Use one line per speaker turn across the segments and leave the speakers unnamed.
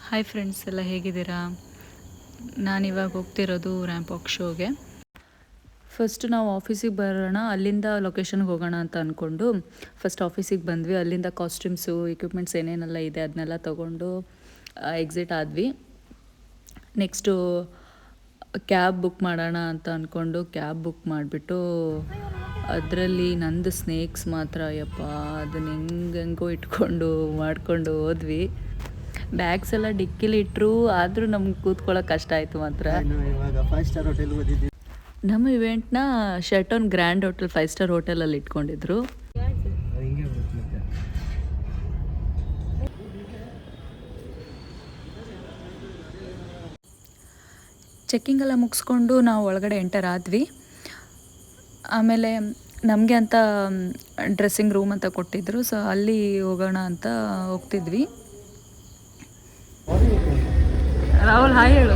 Hi friends, ಎಲ್ಲ ಹೇಗಿದ್ದೀರಾ? ನಾನಿವಾಗ ಹೋಗ್ತಿರೋದು ರ್ಯಾಂಪ್ ವಾಕ್ ಶೋಗೆ. ಫಸ್ಟ್ ನಾವು ಆಫೀಸಿಗೆ ಬರೋಣ, ಅಲ್ಲಿಂದ ಲೊಕೇಶನ್ಗೆ ಹೋಗೋಣ ಅಂತ ಅಂದ್ಕೊಂಡು ಫಸ್ಟ್ ಆಫೀಸಿಗೆ ಬಂದ್ವಿ. ಅಲ್ಲಿಂದ ಕಾಸ್ಟ್ಯೂಮ್ಸು, ಎಕ್ವಿಪ್ಮೆಂಟ್ಸ್ ಏನೇನೆಲ್ಲ ಇದೆ ಅದನ್ನೆಲ್ಲ ತೊಗೊಂಡು ಎಕ್ಸಿಟ್ ಆದ್ವಿ. ನೆಕ್ಸ್ಟು ಕ್ಯಾಬ್ ಬುಕ್ ಮಾಡೋಣ ಅಂತ ಅಂದ್ಕೊಂಡು ಕ್ಯಾಬ್ ಬುಕ್ ಮಾಡಿಬಿಟ್ಟು ಅದರಲ್ಲಿ ನಂದು ಸ್ನೇಕ್ಸ್ ಮಾತ್ರ ಯಪ್ಪ ಅದನ್ನ ಹೆಂಗೋ ಇಟ್ಕೊಂಡು ಮಾಡಿಕೊಂಡು ಹೋದ್ವಿ. ಬ್ಯಾಗ್ಸ್ ಎಲ್ಲ ಡಿಕ್ಕಿಲಿ ಇಟ್ಟರು, ಆದರೂ ನಮ್ಗೆ ಕೂತ್ಕೊಳ್ಳೋಕೆ ಕಷ್ಟ ಆಯಿತು ಮಾತ್ರ. ನಮ್ಮ ಇವೆಂಟ್ನ ಶೆರ್ಟನ್ ಗ್ರ್ಯಾಂಡ್ ಹೋಟೆಲ್ 5 ಸ್ಟಾರ್ ಹೋಟೆಲಲ್ಲಿ ಇಟ್ಕೊಂಡಿದ್ರು. ಚೆಕ್ಕಿಂಗ್ ಎಲ್ಲ ಮುಗಿಸ್ಕೊಂಡು ನಾವು ಒಳಗಡೆ ಎಂಟರ್ ಆದ್ವಿ. ಆಮೇಲೆ ನಮಗೆ ಅಂತ ಡ್ರೆಸ್ಸಿಂಗ್ ರೂಮ್ ಅಂತ ಕೊಟ್ಟಿದ್ರು, ಸೊ ಅಲ್ಲಿ ಹೋಗೋಣ ಅಂತ ಹೋಗ್ತಿದ್ವಿ. ರಾಹುಲ್ ಹಾಯ್ ಹೇಳು.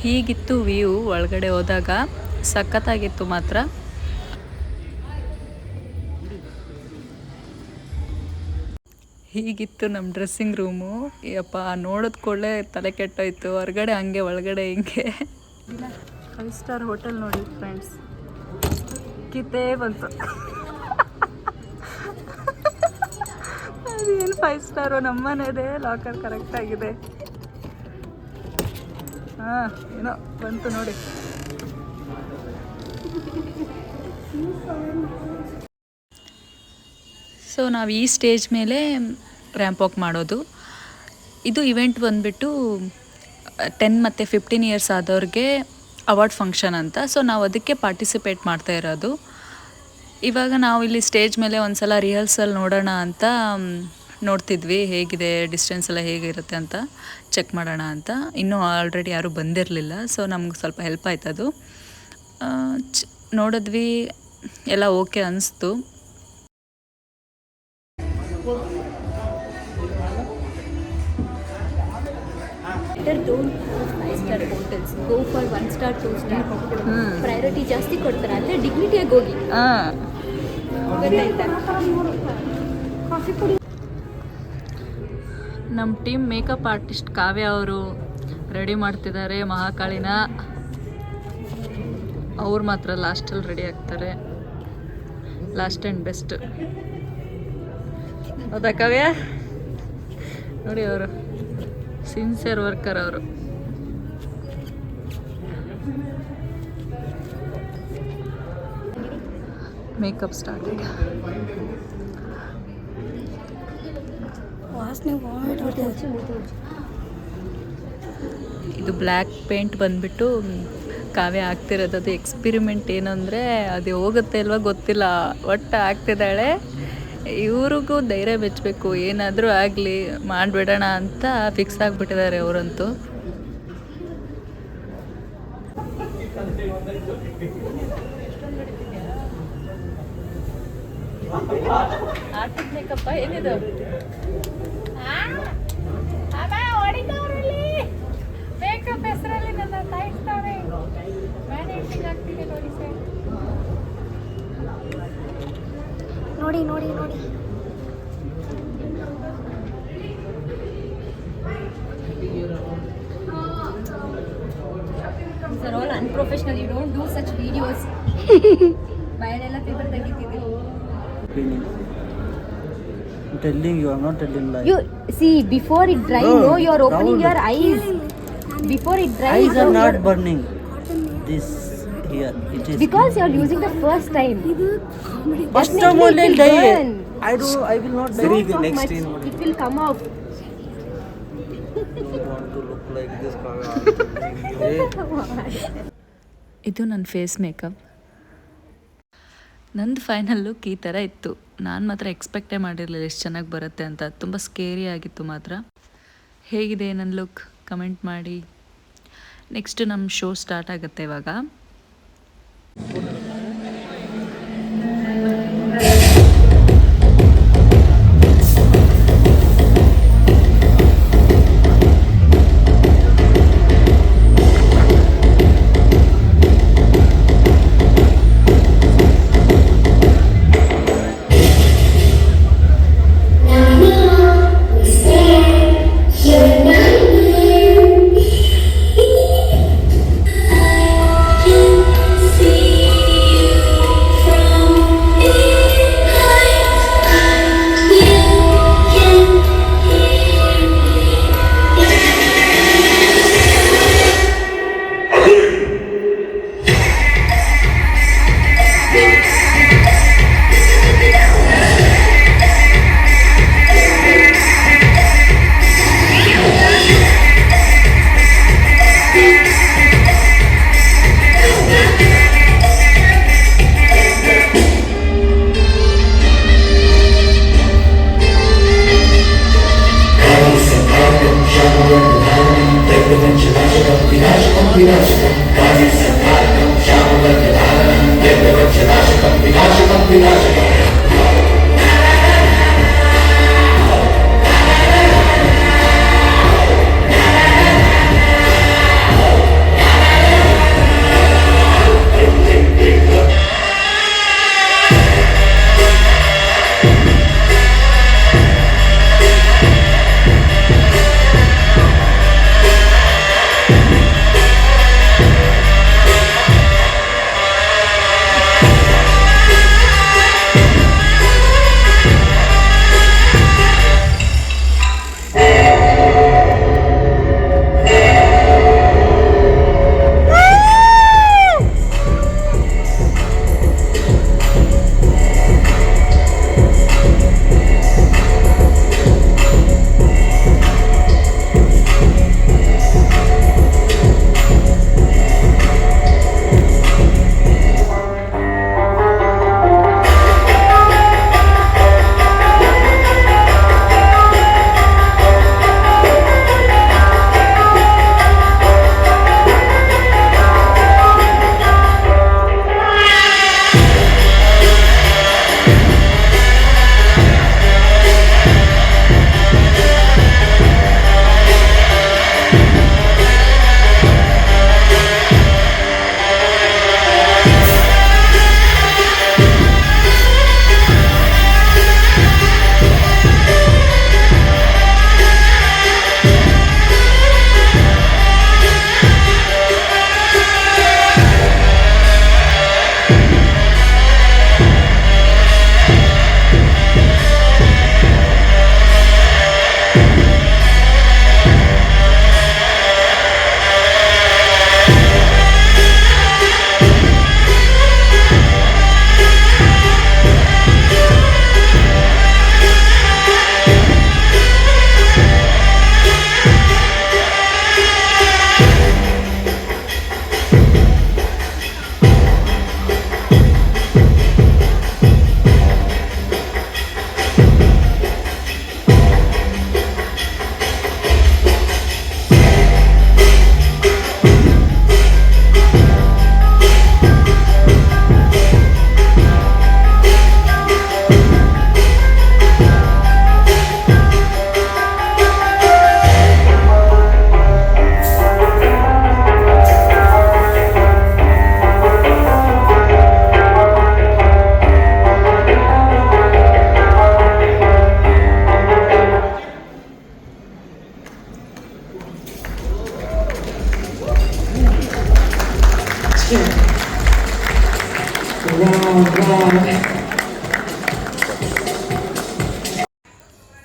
ಹೀಗಿತ್ತು ವ್ಯೂ ಒಳಗಡೆ ಹೋದಾಗ, ಸಖತ್ತಾಗಿತ್ತು ಮಾತ್ರ. ಹೀಗಿತ್ತು ನಮ್ಮ ಡ್ರೆಸ್ಸಿಂಗ್ ರೂಮು. ಯಪ್ಪ ನೋಡಿದ ಕೂಡಲೇ ತಲೆ ಕೆಟ್ಟೋಯ್ತು. ಹೊರಗಡೆ ಹಂಗೆ, ಒಳಗಡೆ ಹಿಂಗೆ. 5 ಸ್ಟಾರ್ ಹೋಟೆಲ್ ನೋಡಿ ಫ್ರೆಂಡ್ಸ್, ಕಿತ್ತೇ ಬಂತು. ಅದೇನು 5 ಸ್ಟಾರು, ನಮ್ಮನೇದೇ ಲಾಕರ್ ಕರೆಕ್ಟಾಗಿದೆ. ಹಾಂ, ಏನೋ ಬಂತು ನೋಡಿ. ಸೊ ನಾವು ಈ ಸ್ಟೇಜ್ ಮೇಲೆ ರ್ಯಾಂಪ್ ವಾಕ್ ಮಾಡೋದು. ಇದು ಇವೆಂಟ್ ಬಂದುಬಿಟ್ಟು 10 ಮತ್ತು 15 ಇಯರ್ಸ್ ಆದವ್ರಿಗೆ ಅವಾರ್ಡ್ ಫಂಕ್ಷನ್ ಅಂತ. ಸೊ ನಾವು ಅದಕ್ಕೆ ಪಾರ್ಟಿಸಿಪೇಟ್ ಮಾಡ್ತಾ ಇರೋದು. ಇವಾಗ ನಾವು ಇಲ್ಲಿ ಸ್ಟೇಜ್ ಮೇಲೆ ಒಂದು ಸಲ ರಿಹರ್ಸಲ್ ನೋಡೋಣ ಅಂತ ನೋಡ್ತಿದ್ವಿ, ಹೇಗಿದೆ ಡಿಸ್ಟೆನ್ಸ್ ಎಲ್ಲ ಹೇಗಿರುತ್ತೆ ಅಂತ ಚೆಕ್ ಮಾಡೋಣ ಅಂತ. ಇನ್ನೂ ಆಲ್ರೆಡಿ ಯಾರೂ ಬಂದಿರಲಿಲ್ಲ, ಸೊ ನಮ್ಗೆ ಸ್ವಲ್ಪ ಹೆಲ್ಪ್ ಆಯ್ತದು. ನೋಡಿದ್ವಿ, ಎಲ್ಲ ಓಕೆ ಅನಿಸ್ತು.
Don't go 5-star hotels. Go for 1 star, 2 star. Priority ಜಾಸ್ತಿ ಕೊಡ್ತಾರೆ, ಅಂದರೆ ಡಿಗ್ನಿಟಿಯಾಗಿ ಹೋಗಿ.
ನಮ್ಮ ಟೀಮ್ ಮೇಕಪ್ ಆರ್ಟಿಸ್ಟ್ ಕಾವ್ಯ ಅವರು ರೆಡಿ ಮಾಡ್ತಿದ್ದಾರೆ ಮಹಾಕಾಳಿನ. ಅವ್ರು ಮಾತ್ರ ಲಾಸ್ಟಲ್ಲಿ ರೆಡಿ ಆಗ್ತಾರೆ, ಲಾಸ್ಟ್ ಆ್ಯಂಡ್ ಬೆಸ್ಟ್. ಹೌದಾ ಕಾವ್ಯ? ನೋಡಿ, ಅವರು ಸಿನ್ಸಿಯರ್ ವರ್ಕರ್ ಅವರು. ಮೇಕಪ್ ಸ್ಟಾರ್ಟ್ ಈಗ. ಇದು ಬ್ಲ್ಯಾಕ್ ಪೇಂಟ್ ಬಂದ್ಬಿಟ್ಟು ಕಾವ್ಯ ಆಗ್ತಿರೋದು. ಅದು ಎಕ್ಸ್ಪಿರಿಮೆಂಟ್ ಏನಂದರೆ ಅದು ಹೋಗುತ್ತೆ ಅಲ್ವಾ ಗೊತ್ತಿಲ್ಲ, ಒಟ್ಟು ಆಗ್ತಿದ್ದಾಳೆ. ಇವ್ರಿಗೂ ಧೈರ್ಯ ಮೆಚ್ಚಬೇಕು, ಏನಾದರೂ ಆಗಲಿ ಮಾಡಿಬಿಡೋಣ ಅಂತ ಫಿಕ್ಸ್ ಆಗಿಬಿಟ್ಟಿದ್ದಾರೆ ಅವರಂತೂ. ಆರ್ಟಿಸ್ಟ್ ಮೇಕಪ್ಪ ಏನಿದು? ಮೇಕಪ್ ಹೆಸರಲ್ಲಿ ನನ್ನ ಕಾಯಿಸ್ತಾರೆ. ಮ್ಯಾನೇಜಿಂಗ್ ಆಗ್ತಿದೆ ನೋಡಿ ಸರ್.
ನೋಡಿ ನೋಡಿ ನೋಡಿ. These are all unprofessional. You don't do such videos. ಬಾಯಲ್ಲೆಲ್ಲ ಪೇಪರ್ ತೆಗಿತಿದ್ದೀವಿ.
I'm telling you, I'm not telling lies.
You see, before it dries, no, you are opening your eyes. Before it dries,
Eyes are not burning. This here, it is.
Because you are using the first time.
First time only
Definitely it will
die.
burn.
I will not die.
Don't talk much. It will come off.
Don't want to look like this.
ಇದು ನನ್ನ face makeup. ನಂದು final look ಈ ಥರ ಇತ್ತು. ನಾನು ಮಾತ್ರ ಎಕ್ಸ್ಪೆಕ್ಟೇ ಮಾಡಿರಲಿಲ್ಲ ಎಷ್ಟು ಚೆನ್ನಾಗಿ ಬರುತ್ತೆ ಅಂತ. ತುಂಬ ಸ್ಕೇರಿ ಆಗಿತ್ತು ಮಾತ್ರ. ಹೇಗಿದೆ ನನ್ನ ಲುಕ್ ಕಮೆಂಟ್ ಮಾಡಿ. ನೆಕ್ಸ್ಟ್ ನಮ್ಮ ಶೋ ಸ್ಟಾರ್ಟ್ ಆಗುತ್ತೆ ಇವಾಗ.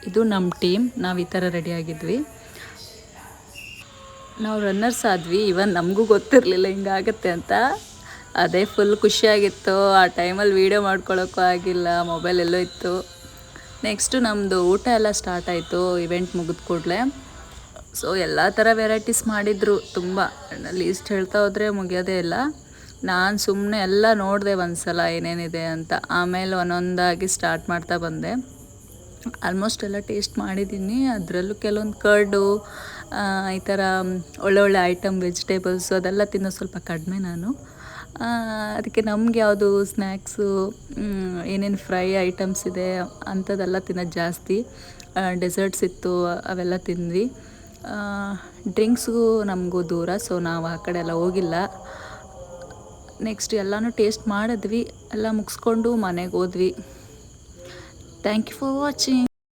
ಇದು ನಮ್ಮ ಟೀಮ್, ನಾವು ಈ ಥರ ರೆಡಿ ಆಗಿದ್ವಿ. ನಾವು ರನ್ನರ್ಸ್ ಆದ್ವಿ, ಇವನ್ ನಮಗೂ ಗೊತ್ತಿರಲಿಲ್ಲ ಹಿಂಗಾಗತ್ತೆ ಅಂತ. ಅದೇ ಫುಲ್ ಖುಷಿಯಾಗಿತ್ತು. ಆ ಟೈಮಲ್ಲಿ ವೀಡಿಯೋ ಮಾಡ್ಕೊಳ್ಳೋಕ್ಕೂ ಆಗಿಲ್ಲ, ಮೊಬೈಲ್ ಎಲ್ಲೋ ಇತ್ತು. ನೆಕ್ಸ್ಟು ನಮ್ಮದು ಊಟ ಎಲ್ಲ ಸ್ಟಾರ್ಟ್ ಆಯಿತು ಇವೆಂಟ್ ಮುಗಿದ ಕೂಡಲೇ. ಸೊ ಎಲ್ಲ ಥರ ವೆರೈಟೀಸ್ ಮಾಡಿದರು, ತುಂಬ ಲೀಸ್ಟ್ ಹೇಳ್ತಾ ಹೋದರೆ ಮುಗಿಯೋದೇ ಇಲ್ಲ. ನಾನು ಸುಮ್ಮನೆ ಎಲ್ಲ ನೋಡಿದೆ ಒಂದು ಸಲ ಏನೇನಿದೆ ಅಂತ, ಆಮೇಲೆ ಒಂದೊಂದಾಗಿ ಸ್ಟಾರ್ಟ್ ಮಾಡ್ತಾ ಬಂದೆ. ಆಲ್ಮೋಸ್ಟ್ ಎಲ್ಲ ಟೇಸ್ಟ್ ಮಾಡಿದ್ದೀನಿ. ಅದರಲ್ಲೂ ಕೆಲವೊಂದು ಕರ್ಡು, ಈ ಥರ ಒಳ್ಳೊಳ್ಳೆ ಐಟಮ್ ವೆಜಿಟೇಬಲ್ಸು ಅದೆಲ್ಲ ತಿನ್ನೋ ಸ್ವಲ್ಪ ಕಡಿಮೆ ನಾನು. ಅದಕ್ಕೆ ನಮ್ಗೆ ಯಾವುದು ಸ್ನ್ಯಾಕ್ಸು, ಏನೇನು ಫ್ರೈ ಐಟಮ್ಸ್ ಇದೆ ಅಂಥದ್ದೆಲ್ಲ ತಿನ್ನೋದು ಜಾಸ್ತಿ. ಡೆಸರ್ಟ್ಸ್ ಇತ್ತು, ಅವೆಲ್ಲ ತಿಂದ್ವಿ. ಡ್ರಿಂಕ್ಸ್ಗೂ ನಮಗೂ ದೂರ, ಸೊ ನಾವು ಆ ಕಡೆ ಎಲ್ಲ ಹೋಗಿಲ್ಲ. ನೆಕ್ಸ್ಟ್ ಎಲ್ಲನೂ ಟೇಸ್ಟ್ ಮಾಡಿದ್ವಿ, ಎಲ್ಲ ಮುಗಿಸ್ಕೊಂಡು ಮನೆಗೆ ಹೋದ್ವಿ. Thank you for watching.